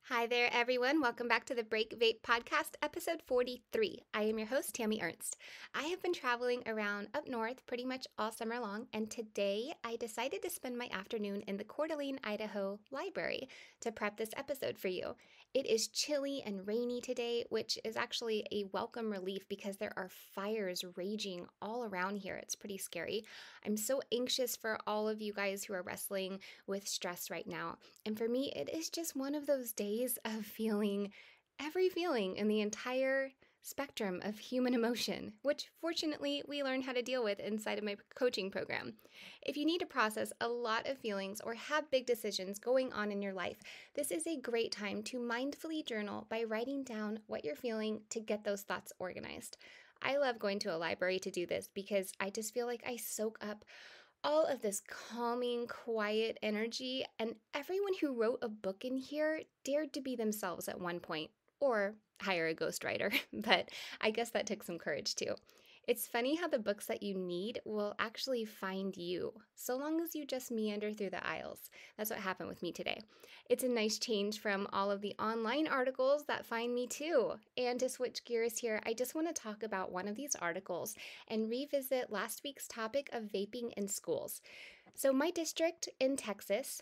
Hi there, everyone. Welcome back to the Break Vape podcast, episode 43. I am your host, Tami Ernst. I have been traveling around up north pretty much all summer long, and today I decided to spend my afternoon in the Coeur d'Alene, Idaho library to prep this episode for you. It is chilly and rainy today, which is actually a welcome relief because there are fires raging all around here. It's pretty scary. I'm so anxious for all of you guys who are wrestling with stress right now. And for me, it is just one of those days of feeling every feeling in the entire spectrum of human emotion, which fortunately we learn how to deal with inside of my coaching program. If you need to process a lot of feelings or have big decisions going on in your life, this is a great time to mindfully journal by writing down what you're feeling to get those thoughts organized. I love going to a library to do this because I just feel like I soak up all of this calming, quiet energy, and everyone who wrote a book in here dared to be themselves at one point, or hire a ghostwriter, but I guess that took some courage too. It's funny how the books that you need will actually find you, so long as you just meander through the aisles. That's what happened with me today. It's a nice change from all of the online articles that find me too. And to switch gears here, I just want to talk about one of these articles and revisit last week's topic of vaping in schools. So my district in Texas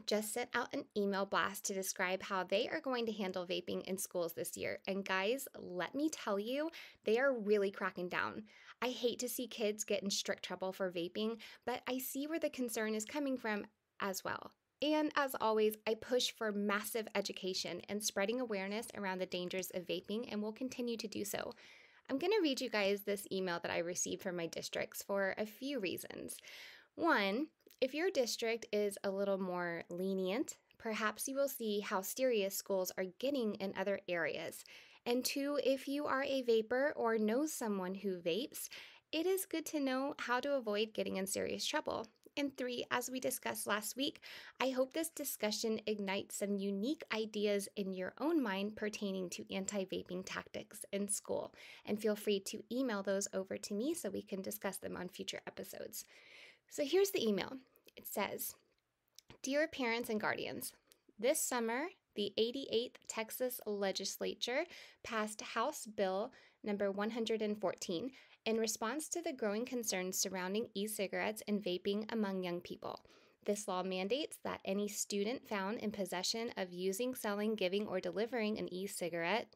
just sent out an email blast to describe how they are going to handle vaping in schools this year. And guys, let me tell you, they are really cracking down. I hate to see kids get in strict trouble for vaping, but I see where the concern is coming from as well. And as always, I push for massive education and spreading awareness around the dangers of vaping, and will continue to do so. I'm going to read you guys this email that I received from my districts for a few reasons. One, if your district is a little more lenient, perhaps you will see how serious schools are getting in other areas. And two, if you are a vapor or know someone who vapes, it is good to know how to avoid getting in serious trouble. And three, as we discussed last week, I hope this discussion ignites some unique ideas in your own mind pertaining to anti-vaping tactics in school. And feel free to email those over to me so we can discuss them on future episodes. So here's the email. It says, "Dear parents and guardians, this summer, the 88th Texas Legislature passed House Bill number 114 in response to the growing concerns surrounding e-cigarettes and vaping among young people. This law mandates that any student found in possession of using, selling, giving, or delivering an e-cigarette,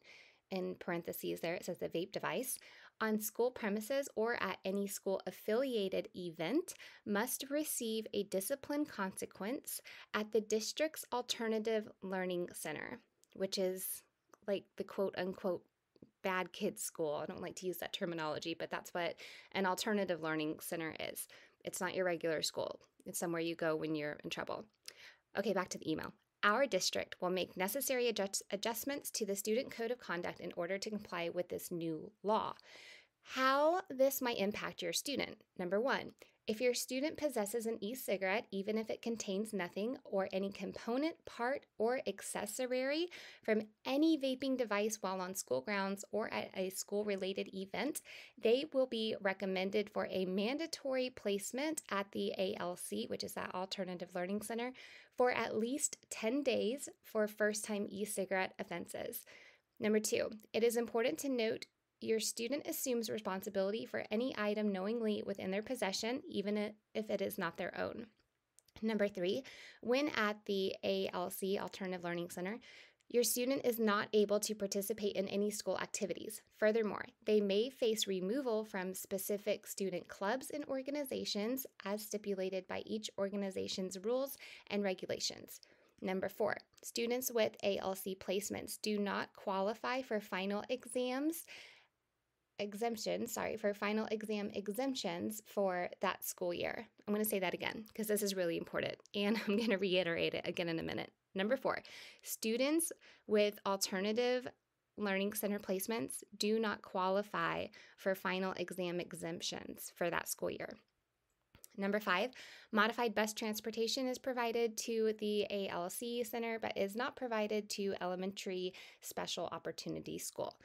in parentheses there it says the vape device, on school premises or at any school-affiliated event must receive a discipline consequence at the district's Alternative Learning Center," which is like the quote-unquote bad kids school. I don't like to use that terminology, but that's what an alternative learning center is. It's not your regular school. It's somewhere you go when you're in trouble. Okay, back to the email. "Our district will make necessary adjustments to the student code of conduct in order to comply with this new law." How this might impact your student. Number one, if your student possesses an e-cigarette, even if it contains nothing or any component, part, or accessory from any vaping device while on school grounds or at a school-related event, they will be recommended for a mandatory placement at the ALC, which is that Alternative Learning Center, for at least 10 days for first-time e-cigarette offenses. Number two, it is important to note your student assumes responsibility for any item knowingly within their possession, even if it is not their own. Number three, when at the ALC, Alternative Learning Center, your student is not able to participate in any school activities. Furthermore, they may face removal from specific student clubs and organizations as stipulated by each organization's rules and regulations. Number four, students with ALC placements do not qualify for final exam exemptions for that school year. I'm going to say that again because this is really important, and I'm going to reiterate it again in a minute. Number four, students with alternative learning center placements do not qualify for final exam exemptions for that school year. Number five, modified bus transportation is provided to the ALC center but is not provided to elementary special opportunity school.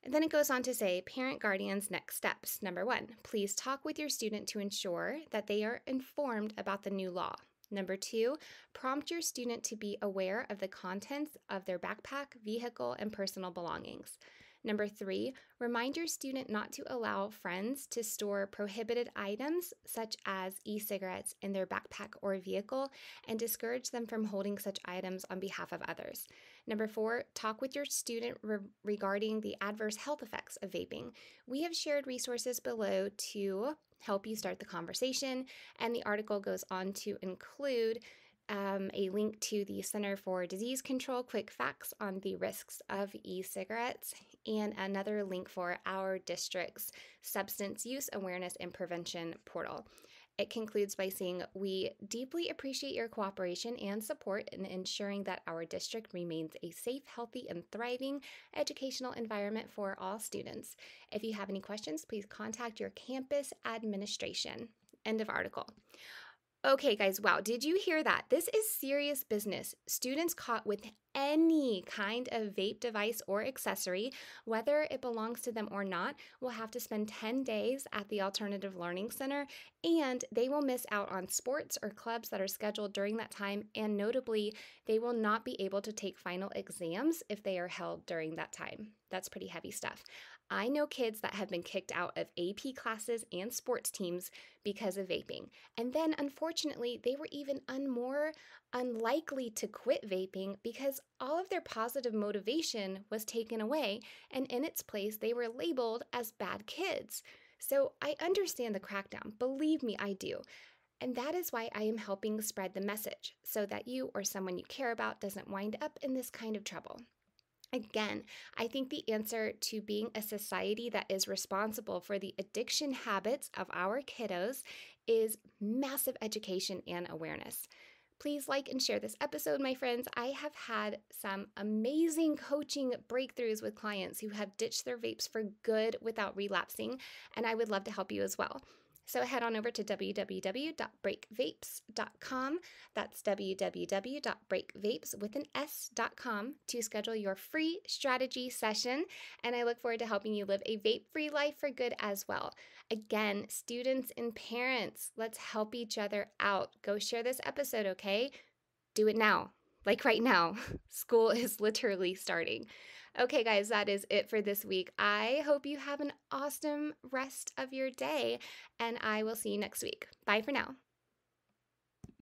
And then it goes on to say, parent guardians next steps. Number one, please talk with your student to ensure that they are informed about the new law. Number 2, prompt your student to be aware of the contents of their backpack, vehicle, and personal belongings. Number 3, remind your student not to allow friends to store prohibited items such as e-cigarettes in their backpack or vehicle and discourage them from holding such items on behalf of others. Number 4, talk with your student regarding the adverse health effects of vaping. We have shared resources below to help you start the conversation, and the article goes on to include a link to the Center for Disease Control quick facts on the risks of e-cigarettes, and another link for our district's substance use awareness and prevention portal. It concludes by saying, we deeply appreciate your cooperation and support in ensuring that our district remains a safe, healthy, and thriving educational environment for all students. If you have any questions, please contact your campus administration. End of article. Okay, guys, wow, did you hear that? This is serious business. Students caught with any kind of vape device or accessory, whether it belongs to them or not, will have to spend 10 days at the Alternative Learning Center, and they will miss out on sports or clubs that are scheduled during that time, and notably, they will not be able to take final exams if they are held during that time. That's pretty heavy stuff. I know kids that have been kicked out of AP classes and sports teams because of vaping. And then, unfortunately, they were even more unlikely to quit vaping because all of their positive motivation was taken away, and in its place, they were labeled as bad kids. So I understand the crackdown. Believe me, I do. And that is why I am helping spread the message so that you or someone you care about doesn't wind up in this kind of trouble. Again, I think the answer to being a society that is responsible for the addiction habits of our kiddos is massive education and awareness. Please like and share this episode, my friends. I have had some amazing coaching breakthroughs with clients who have ditched their vapes for good without relapsing, and I would love to help you as well. So head on over to www.breakvapes.com. That's www.breakvapes.com to schedule your free strategy session. And I look forward to helping you live a vape-free life for good as well. Again, students and parents, let's help each other out. Go share this episode, okay? Do it now. Like right now. School is literally starting. Okay, guys, that is it for this week. I hope you have an awesome rest of your day, and I will see you next week. Bye for now.